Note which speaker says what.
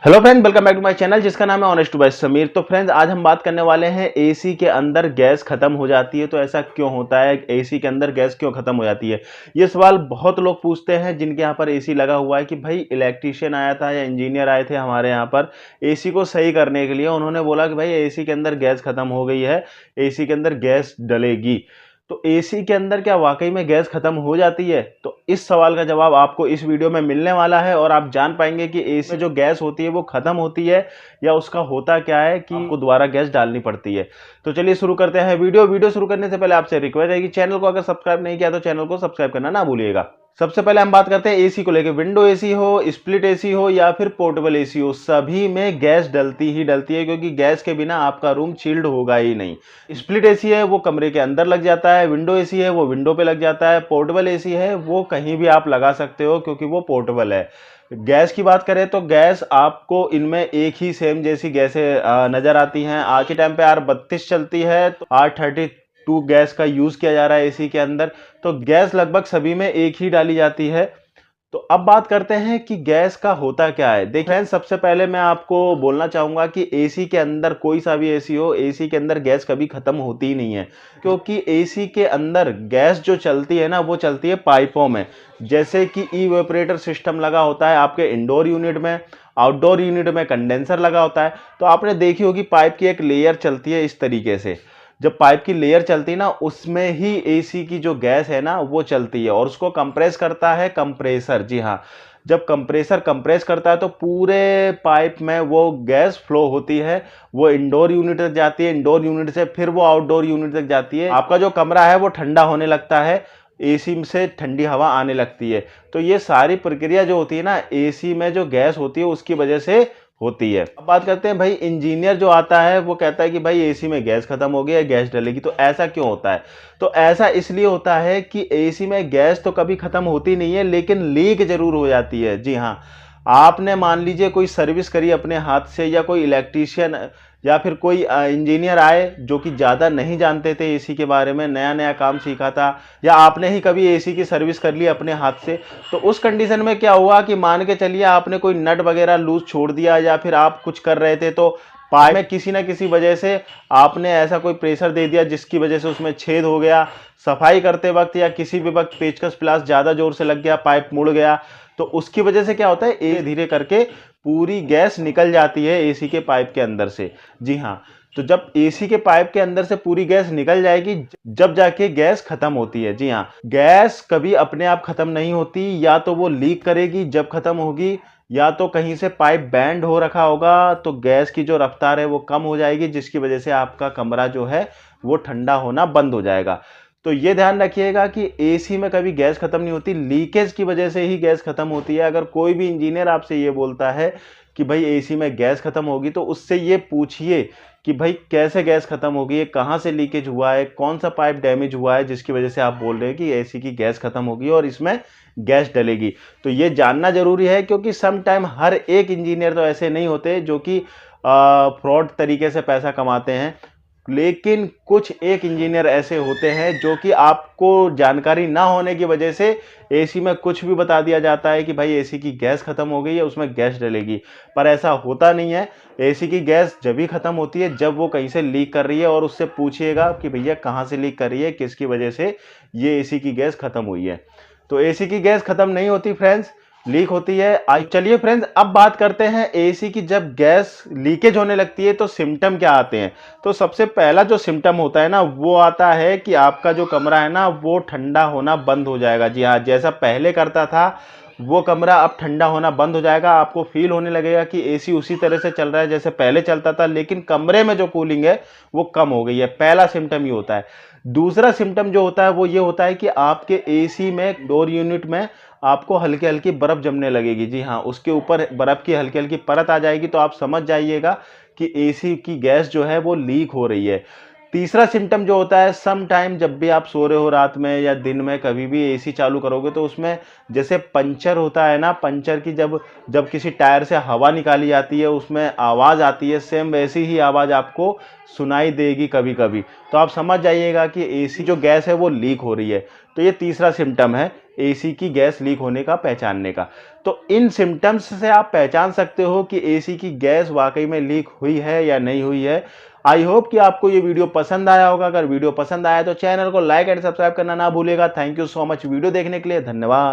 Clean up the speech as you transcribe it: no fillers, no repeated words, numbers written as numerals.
Speaker 1: Hello friend, welcome back to my channel जिसका नाम है ऑनेस्ट बाय समीर। तो फ्रेंड्स, आज हम बात करने वाले हैं एसी के अंदर गैस खत्म हो जाती है। तो ऐसा क्यों होता है, एसी के अंदर गैस क्यों खत्म हो जाती है? ये सवाल बहुत लोग पूछते हैं जिनके यहाँ पर एसी लगा हुआ है कि भाई इलेक्ट्रिशियन आया था या इंजीनियर आए थे हमारे यहाँ पर एसी को सही करने के लिए। उन्होंने बोला कि भाई एसी के अंदर गैस खत्म हो गई है, एसी के अंदर गैस डलेगी। तो एसी के अंदर क्या वाकई में गैस खत्म हो जाती है? तो इस सवाल का जवाब आपको इस वीडियो में मिलने वाला है और आप जान पाएंगे कि एसी में जो गैस होती है वो खत्म होती है या उसका होता क्या है कि आपको दोबारा गैस डालनी पड़ती है। तो चलिए शुरू करते हैं वीडियो शुरू करने से पहले आपसे रिक्वेस्ट है कि चैनल को अगर सब्सक्राइब नहीं किया तो चैनल को सब्सक्राइब करना ना भूलिएगा। सबसे पहले हम बात करते हैं एसी को लेकर। विंडो एसी हो, स्प्लिट एसी हो या फिर पोर्टेबल एसी हो, सभी में गैस डलती ही डलती है, क्योंकि गैस के बिना आपका रूम चिल्ड होगा ही नहीं। स्प्लिट एसी है वो कमरे के अंदर लग जाता है, विंडो एसी है वो विंडो पे लग जाता है, पोर्टेबल एसी है वो कहीं भी आप लगा सकते हो क्योंकि वो पोर्टेबल है। गैस की बात करें तो गैस आपको इनमें एक ही सेम जैसी गैसें नजर आती हैं। आज के टाइम पे R32 चलती है, तो R32 गैस का यूज किया जा रहा है एसी के अंदर। तो गैस लगभग सभी में एक ही डाली जाती है। तो अब बात करते हैं कि गैस का होता क्या है। देखिए फ्रेंड्स, सबसे पहले मैं आपको बोलना चाहूंगा कि एसी के अंदर कोई सा भी एसी हो, एसी के अंदर गैस कभी खत्म होती ही नहीं है, क्योंकि एसी के अंदर गैस जो चलती है ना वो चलती है पाइपों में। जैसे कि इवेपोरेटर सिस्टम लगा होता है आपके इंडोर यूनिट में, आउटडोर यूनिट में कंडेंसर लगा होता है। तो आपने देखी होगी पाइप की एक लेयर चलती है इस तरीके से। जब पाइप की लेयर चलती है ना उसमें ही एसी की जो गैस है ना वो चलती है और उसको कंप्रेस करता है कंप्रेसर। जी हाँ, जब कंप्रेसर कंप्रेस करता है तो पूरे पाइप में वो गैस फ्लो होती है, वो इंडोर यूनिट तक जाती है, इंडोर यूनिट से फिर वो आउटडोर यूनिट तक जाती है। आपका जो कमरा है वो ठंडा होने लगता है, एसी से ठंडी हवा आने लगती है। तो ये सारी प्रक्रिया जो होती है ना एसी में जो गैस होती है उसकी वजह से होती है। अब बात करते हैं भाई, इंजीनियर जो आता है वो कहता है कि भाई एसी में गैस खत्म हो गई है, गैस डलेगी। तो ऐसा क्यों होता है? तो ऐसा इसलिए होता है कि एसी में गैस तो कभी खत्म होती नहीं है लेकिन लीक जरूर हो जाती है। जी हाँ, आपने मान लीजिए कोई सर्विस करी अपने हाथ से, या कोई इलेक्ट्रीशियन या फिर कोई इंजीनियर आए जो कि ज़्यादा नहीं जानते थे एसी के बारे में, नया नया काम सीखा था, या आपने ही कभी एसी की सर्विस कर ली अपने हाथ से। तो उस कंडीशन में क्या हुआ कि मान के चलिए आपने कोई नट वगैरह लूज छोड़ दिया या फिर आप कुछ कर रहे थे तो पाइप में किसी ना किसी वजह से आपने ऐसा कोई प्रेशर दे दिया जिसकी वजह से उसमें छेद हो गया। सफाई करते वक्त या किसी भी वक्त पेचकस प्लास ज़्यादा जोर से लग गया, पाइप मुड़ गया। तो उसकी वजह से क्या होता है, धीरे धीरे करके पूरी गैस निकल जाती है एसी के पाइप के अंदर से। जी हाँ, तो जब एसी के पाइप के अंदर से पूरी गैस निकल जाएगी जब जाके गैस खत्म होती है। जी हाँ, गैस कभी अपने आप खत्म नहीं होती, या तो वो लीक करेगी जब खत्म होगी, या तो कहीं से पाइप बैंड हो रखा होगा तो गैस की जो रफ्तार है वो कम हो जाएगी, जिसकी वजह से आपका कमरा जो है वो ठंडा होना बंद हो जाएगा। तो ये ध्यान रखिएगा कि एसी में कभी गैस खत्म नहीं होती, लीकेज की वजह से ही गैस खत्म होती है। अगर कोई भी इंजीनियर आपसे ये बोलता है कि भाई एसी में गैस खत्म होगी तो उससे ये पूछिए कि भाई कैसे गैस खत्म होगी, ये कहाँ से लीकेज हुआ है, कौन सा पाइप डैमेज हुआ है जिसकी वजह से आप बोल रहे हैं कि एसी की गैस खत्म होगी और इसमें गैस डलेगी। तो ये जानना जरूरी है, क्योंकि सम टाइम हर एक इंजीनियर तो ऐसे नहीं होते जो कि फ्रॉड तरीके से पैसा कमाते हैं, लेकिन कुछ एक इंजीनियर ऐसे होते हैं जो कि आपको जानकारी ना होने की वजह से एसी में कुछ भी बता दिया जाता है कि भाई एसी की गैस खत्म हो गई है, उसमें गैस डलेगी। पर ऐसा होता नहीं है। एसी की गैस जब भी खत्म होती है जब वो कहीं से लीक कर रही है, और उससे पूछिएगा कि भैया कहाँ से लीक कर रही है, किसकी वजह से ये एसी की गैस खत्म हुई है। तो एसी की गैस खत्म नहीं होती फ्रेंड्स, लीक होती है। चलिए फ्रेंड्स, अब बात करते हैं एसी की जब गैस लीकेज होने लगती है तो सिम्टम क्या आते हैं। तो सबसे पहला जो सिम्टम होता है ना वो आता है कि आपका जो कमरा है ना वो ठंडा होना बंद हो जाएगा। जी हाँ, जैसा पहले करता था वो कमरा अब ठंडा होना बंद हो जाएगा। आपको फील होने लगेगा कि एसी उसी तरह से चल रहा है जैसे पहले चलता था, लेकिन कमरे में जो कूलिंग है वो कम हो गई है। पहला सिम्टम ये होता है। दूसरा सिम्टम जो होता है वो ये होता है कि आपके एसी में डोर यूनिट में आपको हल्की हल्की बर्फ जमने लगेगी। जी हाँ, उसके ऊपर बर्फ की हल्की हल्की परत आ जाएगी, तो आप समझ जाइएगा कि एसी की गैस जो है वो लीक हो रही है। तीसरा सिम्टम जो होता है, सम टाइम जब भी आप सो रहे हो रात में या दिन में कभी भी एसी चालू करोगे तो उसमें जैसे पंचर होता है ना, पंचर की जब जब किसी टायर से हवा निकाली जाती है उसमें आवाज़ आती है, सेम वैसी ही आवाज़ आपको सुनाई देगी कभी कभी। तो आप समझ जाइएगा कि एसी जो गैस है वो लीक हो रही है। तो ये तीसरा सिम्टम है एसी की गैस लीक होने का पहचानने का। तो इन सिम्टम्स से आप पहचान सकते हो कि एसी की गैस वाकई में लीक हुई है या नहीं हुई है। आई होप कि आपको ये वीडियो पसंद आया होगा। अगर वीडियो पसंद आया तो चैनल को लाइक एंड सब्सक्राइब करना ना भूलिएगा। Thank you so much video देखने के लिए। धन्यवाद।